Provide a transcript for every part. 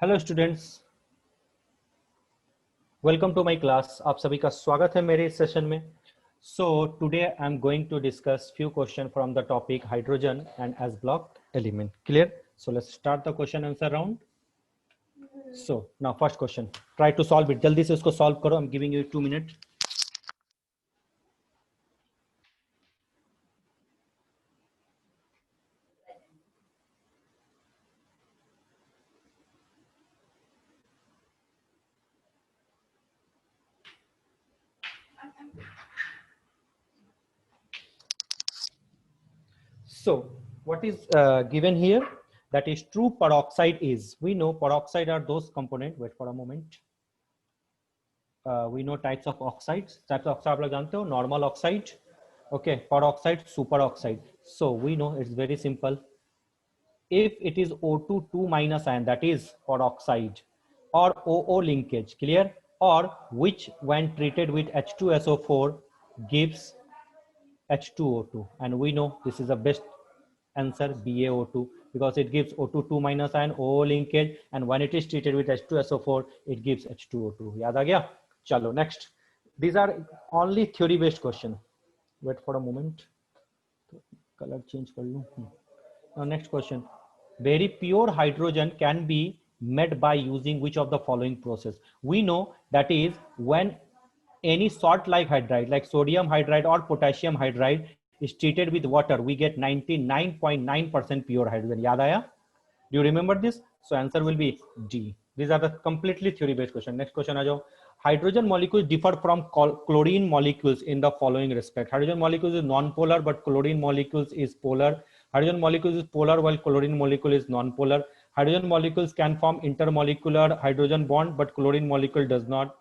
Hello students, welcome to my class. आप सभी का स्वागत है मेरे इस सेशन में। So today I am going to discuss few question from the topic hydrogen and S block element. Clear? So let's start the question answer round. So now first question, try to solve it. जल्दी से उसको solve करो। I am giving you 2 minute. So what is given here? That is true peroxide is, we know peroxide are those component. Wait for a moment. We know types of oxides. Types of oxide आप लोग जानते हो, normal oxide, okay, peroxide, superoxide. So we know it's very simple. If it is O2 2 minus ion, that is peroxide, or OO linkage, clear, or which when treated with H2SO4 gives H2O2, and we know this is the best answer, BaO2, because it gives O2 2 minus ion, OO linkage, and when it is treated with H2SO4 it gives H2O2. याद आ गया? चलो next. These are only theory based question. Wait for a moment. Color change कर लूं. Now next question. Very pure hydrogen can be made by using which of the following process? We know that is when any salt like hydride, like sodium hydride or potassium hydride, is treated with water, we get 99.9% pure hydrogen. याद आया? Do you remember this? So answer will be D. These are the completely theory based question. Next question आ जाओ. Hydrogen molecules differ from chlorine molecules in the following respect. Hydrogen molecules is non-polar, but chlorine molecules is polar. Hydrogen molecules is polar while chlorine molecule is non-polar. Hydrogen molecules can form intermolecular hydrogen bond, but chlorine molecule does not.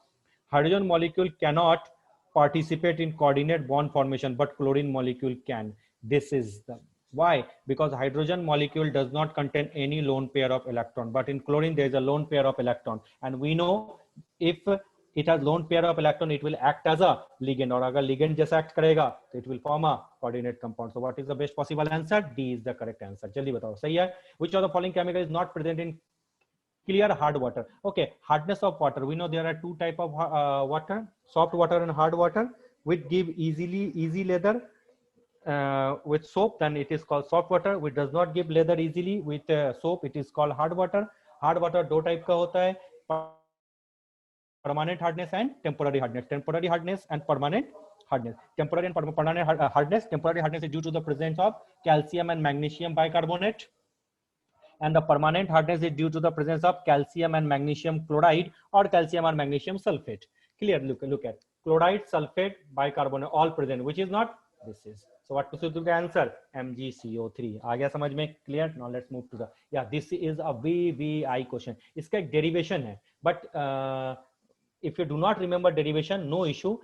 Hydrogen molecule cannot participate in coordinate bond formation, but chlorine molecule can. This is the why, because hydrogen molecule does not contain any lone pair of electron, but in chlorine there is a lone pair of electron, and we know if it has lone pair of electron it will act as a ligand, और अगर ligand जैसा act करेगा तो it will form a coordinate compound. So what is the best possible answer? D is the correct answer. जल्दी बताओ, सही है? Which of the following chemical is not present in clear hard water? Okay, hardness of water, we know there are two type of water, soft water and hard water. Which give easy leather with soap, then it is called soft water. Which does not give leather easily with soap, it is called hard water. Hard water दो type का होता है, permanent hardness and temporary hardness. Temporary hardness and permanent hardness. Temporary and permanent hardness. Temporary hardness is due to the presence of calcium and magnesium bicarbonate, and the permanent hardness is due to the presence of calcium and magnesium chloride or calcium or magnesium sulfate. Clear? Look at chloride, sulfate, bicarbonate, all present. Which is not? This is. So what should be the answer? MgCO3. आ गया समझ में? Clear? Now let's move to the, yeah, this is a VVI question. इसका एक derivation है, but if you do not remember derivation, no issue.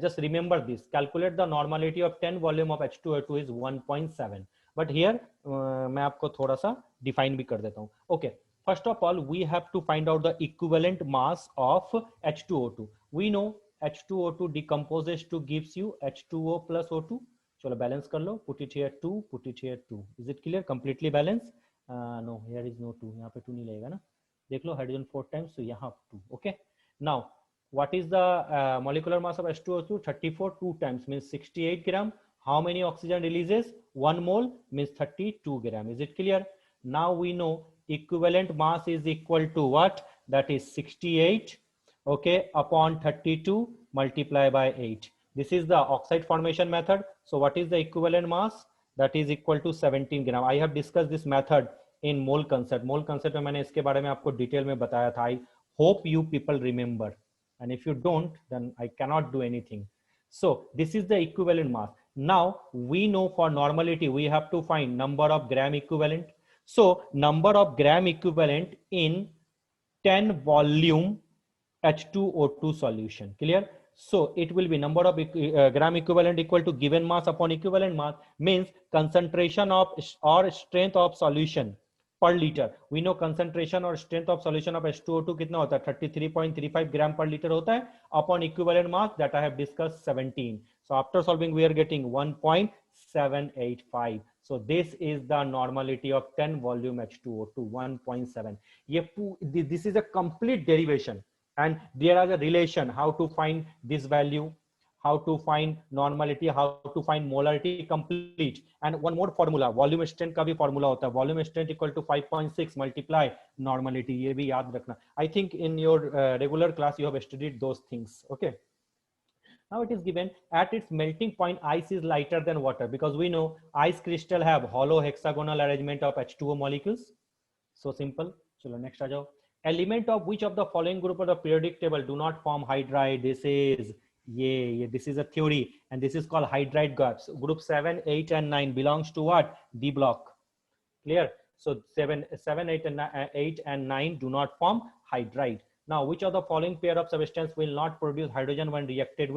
Just remember this. Calculate the normality of 10 volume of H2O2 is 1.7. But here मैं आपको थोड़ा सा define भी कर देता हूँ. Okay. First of all, we have to find out the equivalent mass of H2O2. We know H2O2 decomposes to gives you H2O plus O2. चलो balance कर लो. Put it here 2. Put it here 2. Is it clear? Completely balanced? No, here is no 2. यहाँ पे 2 नहीं लगेगा ना. देख लो hydrogen 4 times, so यहाँ 2. Okay. Now, what is the molecular mass of H2O2? 34. 2 times means 68 gram. How many oxygen releases? 1 mole means 32 gram. Is it clear? Now we know equivalent mass is equal to what? That is 68, okay, upon 32 multiply by 8. This is the oxide formation method. So what is the equivalent mass? That is equal to 17 gram. I have discussed this method in mole concept. Mole concept में मैंने इसके बारे में आपको detail में बताया था. I hope you people remember, and if you don't then I cannot do anything. So this is the equivalent mass. Now we know for normality we have to find number of gram equivalent. So number of gram equivalent in 10 volume H2O2 solution. Clear? So it will be number of gram equivalent equal to given mass upon equivalent mass, means concentration of or strength of solution per liter. We know concentration or strength of solution of H2O2 कितना होता है? 33.35 gram per liter होता है, upon equivalent mass that I have discussed 17. So after solving we are getting 1.785. So this is the normality of 10 volume H2O to 1.7. This is a complete derivation, and there is a relation how to find this value, how to find normality, how to find molarity complete, and one more formula volume strength का भी formula होता है, volume strength equal to 5.6 multiply normality, ये भी याद रखना. I think in your regular class you have studied those things. Okay. Now it is given at its melting point ice is lighter than water, because we know ice crystal have hollow hexagonal arrangement of H2O molecules. So simple. Chalo next आ जाओ. Element of which of the following group of the periodic table do not form hydride? This is a theory, and this is called hydride groups. Group 7, 8, and 9 belongs to what? D block. Clear? So 7, 8, and 9 do not form hydride. Now, which of the following pair of substance will not produce hydrogen when reacted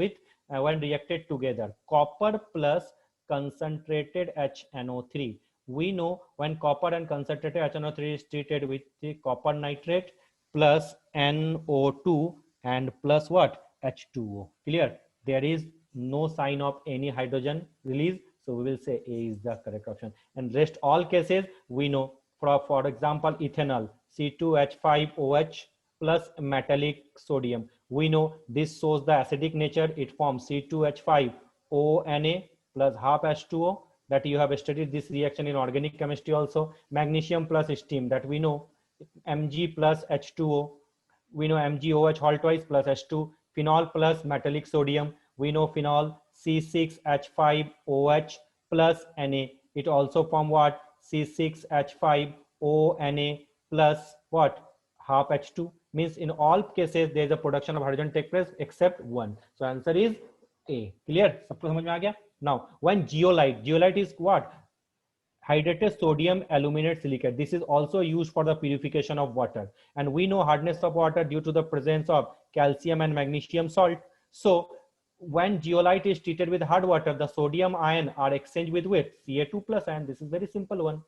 together? Copper plus concentrated HNO3. We know when copper and concentrated HNO3 is treated with the copper nitrate plus NO2 and plus what? H2O. Clear? There is no sign of any hydrogen release. So we will say A is the correct option. And rest all cases we know. For example, ethanol, C2H5OH plus metallic sodium. We know this shows the acidic nature. It forms C2H5ONA plus half H2O. That you have studied this reaction in organic chemistry also. Magnesium plus steam, that we know. Mg plus H2O. We know MgOH whole twice plus H2. Phenol plus metallic sodium. We know phenol C6H5OH plus Na. It also form what? C6H5ONA plus what? Half H2. Means in all cases there is a production of hydrogen take place except one. So answer is A. Clear? सबको समझ में आ गया? Now, when zeolite is what? Hydrated sodium aluminate silicate. This is also used for the purification of water. And we know hardness of water due to the presence of calcium and magnesium salt. So when zeolite is treated with hard water, the sodium ion are exchanged with Ca2 plus ion. This is very simple one.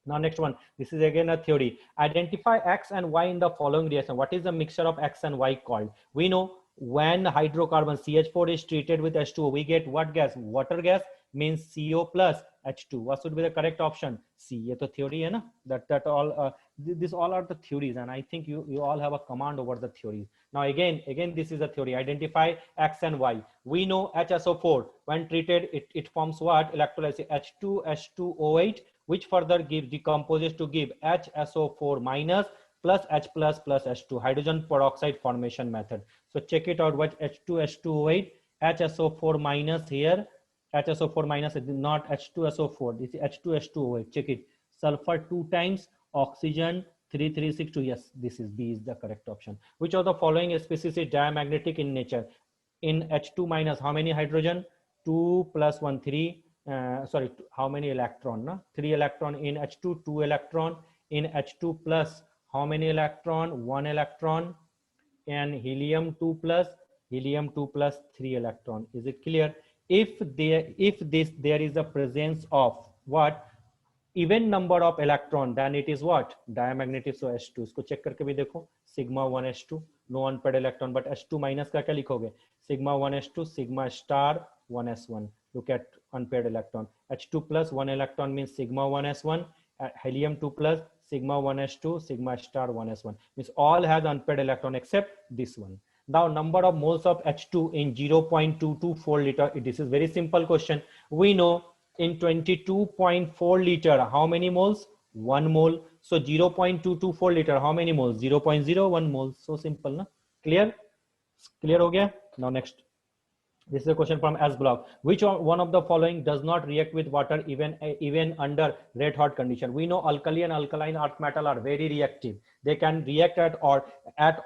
Now next one, this is again a theory. Identify X and Y in the following reaction. What is the mixture of X and Y called? We know when hydrocarbon CH4 is treated with H2O, we get what gas? Water gas, means CO plus H2. What should be the correct option? C. ये तो theory है ना? That all this all are the theories, and I think you all have a command over the theories. Now again this is a theory. Identify X and Y. We know HSO4 when treated it forms what? Electrolysis H2H2O8, which further decomposes to give HSO4 minus plus H plus plus H2, hydrogen peroxide formation method. So check it out. What? H2H2O8, HSO4 minus here. HSO4 minus is not H2SO4. This is H2H2O8. Check it. Sulfur 2 times, oxygen 3362. Yes, this is B is the correct option. Which of the following species is diamagnetic in nature? In H2 minus, how many hydrogen? 2 plus 1, 3. Sorry, how many electron? No? 3 electron. In H2, 2 electron. In H2 plus, how many electron? 1 electron. And helium 2 plus 3 electron. Is it clear? If there is a presence of what? Even number of electron, then it is what? Diamagnetic. So H2. इसको check करके भी देखो. Sigma 1 H2. No unpaired electron, but H2 minus का क्या लिखोगे? Sigma 1 H2, sigma star 1 S1. Look at unpaired electron. H2 plus 1 electron means sigma 1 S1. Helium 2 plus sigma 1 H2, sigma star 1 S1. Means all has unpaired electron except this one. Now number of moles of H2 in 0.224 liter. This is very simple question. We know in 22.4 liter, how many moles? 1 mole. So 0.224 liter, how many moles? 0.01 moles. So simple, na? Clear? Clear ho gaya? Now next. This is a question from S block. Which one of the following does not react with water even under red hot condition? We know alkali and alkaline earth metal are very reactive. They can react at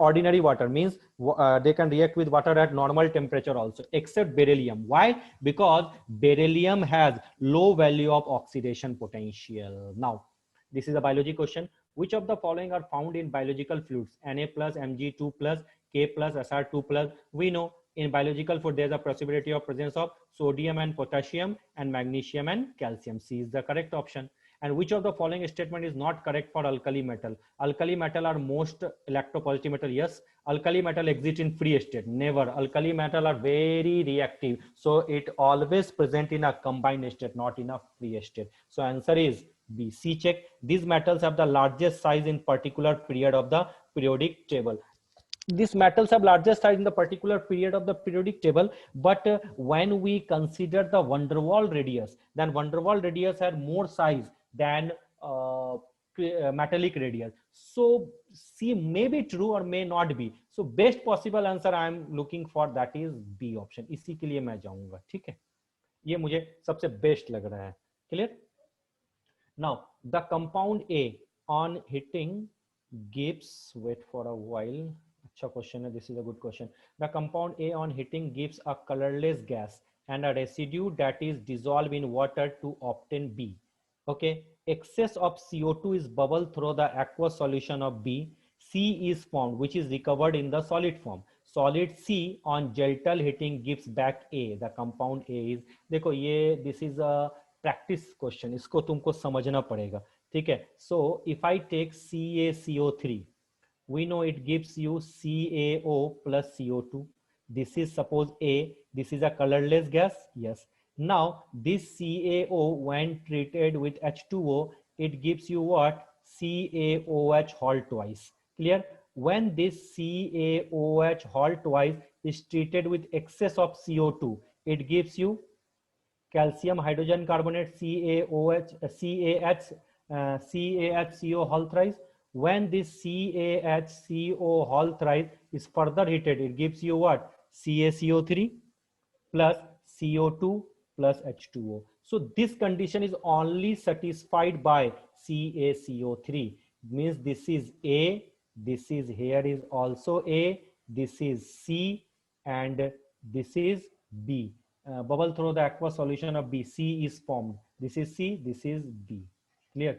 ordinary water, means they can react with water at normal temperature also, except beryllium. Why? Because beryllium has low value of oxidation potential. Now, this is a biology question. Which of the following are found in biological fluids? Na plus, Mg2 plus, K plus, Sr2 plus. We know in biological food there is a possibility of presence of sodium and potassium and magnesium and calcium. C is the correct option. And which of the following statement is not correct for alkali metal? Alkali metal are most electropositive metal. Yes. Alkali metal exist in free state. Never. Alkali metal are very reactive. So it always present in a combined state, not in a free state. So answer is B. C check. These metals have the largest size in particular period of the periodic table. These metals have largest size in the particular period of the periodic table, but when we consider the van der Waals radius, then van der Waals radius had more size than metallic radius. So C may be true or may not be. So best possible answer I am looking for, that is B option. इसी के लिए मैं जाऊंगा. ठीक है, ये मुझे सबसे बेस्ट लग रहा है. Clear? Now the compound A on hitting gives, wait for a while. अच्छा question है, this is a good question. The compound A on hitting gives a colorless gas and a residue that is dissolved in water to obtain B. Okay, excess of CO2 is bubbled through the aqueous solution of B. C is formed, which is recovered in the solid form. Solid C on gentle heating gives back A. The compound A is, देखो ये this is a practice question, इसको तुमको समझना पड़ेगा. ठीक है. So if I take CaCO3, we know it gives you CaO plus CO2. This is suppose A. This is a colorless gas. Yes. Now this CaO, when treated with H2O, it gives you what? CaOH whole twice. Clear? When this CaOH whole twice is treated with excess of CO2, it gives you calcium hydrogen carbonate CaOH, CaHCO whole thrice. When this CaHCO whole thrice is further heated, it gives you what? CaCO3 plus CO2 plus H2O. So this condition is only satisfied by CaCO3. Means this is A, this is here is also A, this is C, and this is B. Bubble through the aqueous solution of B. C is formed. This is C, this is B. Clear?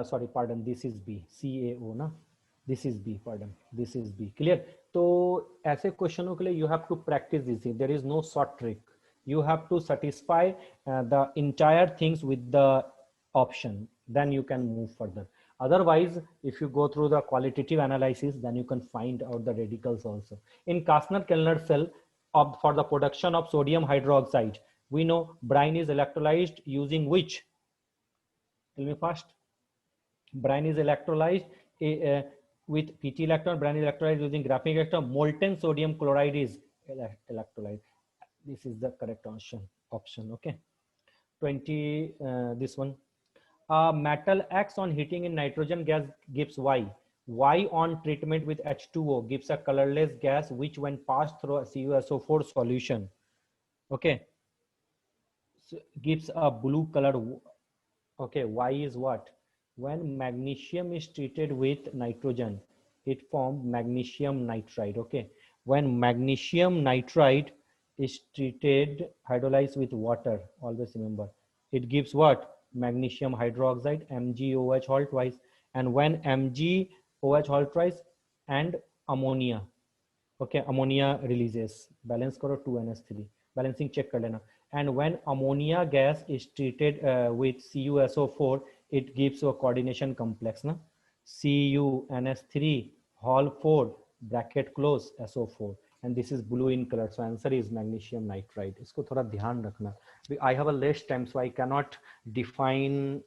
Sorry, pardon, this is B. CaO ना, this is B, pardon, this is B. Clear? तो ऐसे क्वेश्चनों के लिए you have to practice this. There is no short trick. You have to satisfy the entire things with the option. Then you can move further. Otherwise, if you go through the qualitative analysis, then you can find out the radicals also. In Kastner-Kellner cell, for the production of sodium hydroxide, we know brine is electrolyzed using which? Tell me first. Brine is electrolyzed with PT electron. Brine is electrolyzed using graphene electron. Molten sodium chloride is electrolyzed. This is the correct option. Okay. 20. This one. Metal acts on heating in nitrogen gas gives Y. Y on treatment with H2O gives a colorless gas which when passed through a CuSO4 solution, okay, so gives a blue color. Okay, Y is what? When magnesium is treated with nitrogen, it forms magnesium nitride. Okay, when magnesium nitride is treated, hydrolyzed with water, always remember, it gives what? Magnesium hydroxide, MgOH whole twice. And when MgOH whole twice and ammonia, okay, ammonia releases, balance karo 2NH3, balancing check kar lena. And when ammonia gas is treated with CuSO4, it gives a coordination complex, na? CuNH3 whole 4 bracket close SO4, and this is blue in color. So answer is magnesium nitride. इसको थोड़ा ध्यान रखना. I have a less time, so I cannot define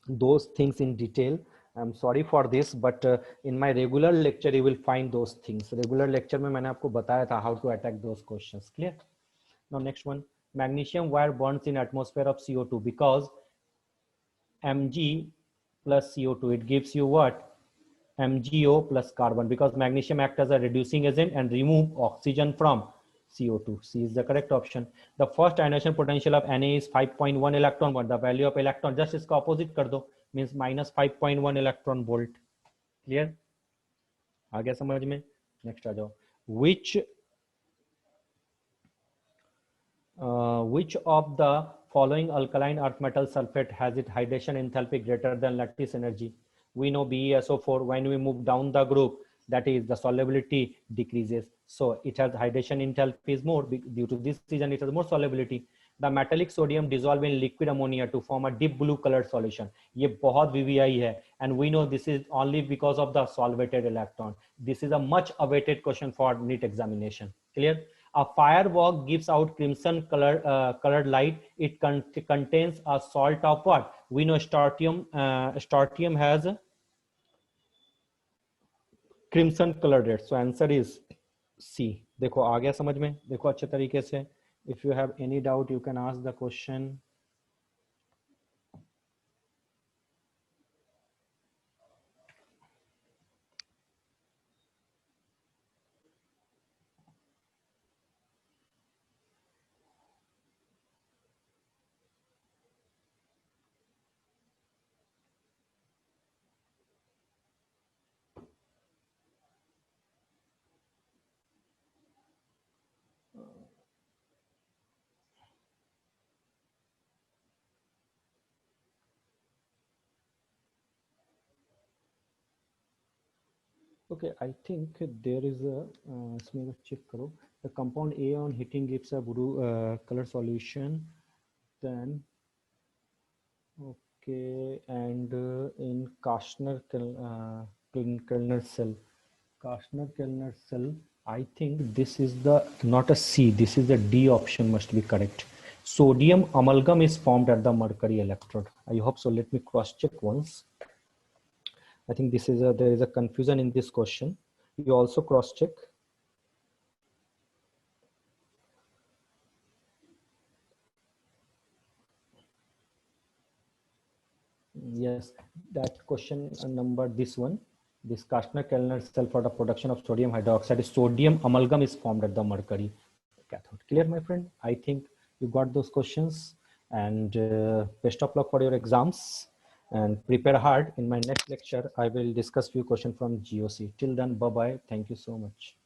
those things in detail. I'm sorry for this, but in my regular lecture you will find those things. Regular lecture में मैंने आपको बताया था how to attack those questions. Clear? Now next one. Magnesium wire burns in atmosphere of CO2 because Mg plus CO2, it gives you what? MgO plus carbon, because magnesium acts as a reducing agent and remove oxygen from CO2. C is the correct option. The first ionization potential of Na is 5.1 electron volt. The value of electron, just इसका opposite कर दो, means minus 5.1 electron volt. Clear? आ गया समझ में? Next आ जाओ. Which of the following alkaline earth metal sulfate has its hydration enthalpy greater than lattice energy? We know BeSO4, when we move down the group, that is the solubility decreases. So it has hydration enthalpy is more, due to this reason it has more solubility. The metallic sodium dissolve in liquid ammonia to form a deep blue colored solution. ये बहुत VVI है, and we know this is only because of the solvated electron. This is a much awaited question for NEET examination. Clear? A firework gives out crimson colored light. It contains a salt of what? We know strontium. Strontium has crimson colored red. So answer is C. देखो आ गया समझ में, देखो अच्छे तरीके से. If you have any doubt, you can ask the question. Okay, I think there is a इसमें check करो. The compound A on heating gives a blue color solution. Then okay, and in Kastner-Kellner cell, I think this is the not a C. This is the D option must be correct. Sodium amalgam is formed at the mercury electrode. I hope so. Let me cross check once. I think this is there is a confusion in this question. You also cross check. Yes, that question number, this one, this Kastner-Kellner cell for the production of sodium hydroxide, sodium amalgam is formed at the mercury cathode. Clear, my friend? I think you got those questions, and best of luck for your exams, and prepare hard. In my next lecture, I will discuss few questions from GOC. Till then, bye-bye. Thank you so much.